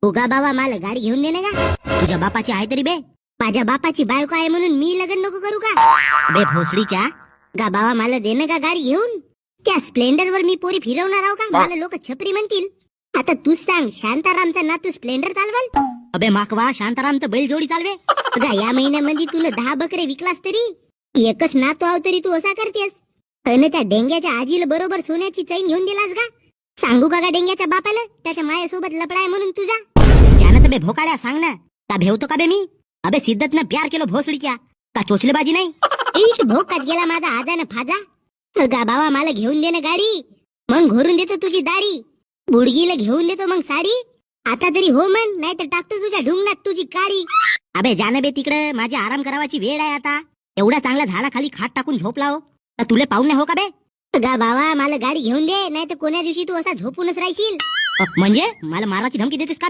उगा बाबा मला गाडी घेऊन दे ना का. तुझ्या बापाची आहे तरी बे. माझ्या बापाची बायको आहे म्हणून मी लग्न नको करू का बे भोसडीच्या. गा बाबा मला दे ना का गाडी घेऊन. त्या स्प्लेंडर वर मी पोरी फिरवणार आहो का. मला लोक छपरी म्हणतील. आता तूच सांग, शांतारामचा नातू स्प्लेंडर चालवल. अबे माकवा, शांताराम तर बैलजोडी चालवे. अगा या महिन्यामध्ये तुला 10 बकरे विकलास तरी एकच नातू आव तरी तू असा करतेस. अन त्या डेंग्याच्या आजीला बरोबर सोन्याची चैन घेऊन दिलास का. सांगू का डेंग्याच्या बापाला त्याच्या मायासोबत लपडाय म्हणून तुझा. जानत बे भोकाड्या, सांग ना का भेवतो का बे मी. अबे सिद्धत ना प्यार केलो भोसडीच्या का चोचलेबाजी नाही. इट भोकात गेला माझा आजान फाजा. गा बाबा मला घेऊन दे ना गाडी, मग घोरून देतो तुझी दाढी. बुडगीला घेऊन देतो मग साडी. आता तरी हो म्हण, नाही तर टाकतो तुझ्या ढुंगणात तुझी काडी. अबे जान बे तिकडे, माझी आराम करावाची वेळ आहे आता. एवढ्या चांगल्या झाडाखाली खाट टाकून झोपला हो तर तुले पाहुणे हो का बे. गा बाबा मला गाडी घेऊन दे, नाही तर कोण्या दिवशी तू असा झोपूनच राहशील. म्हणजे मला माराची धमकी देतेस का.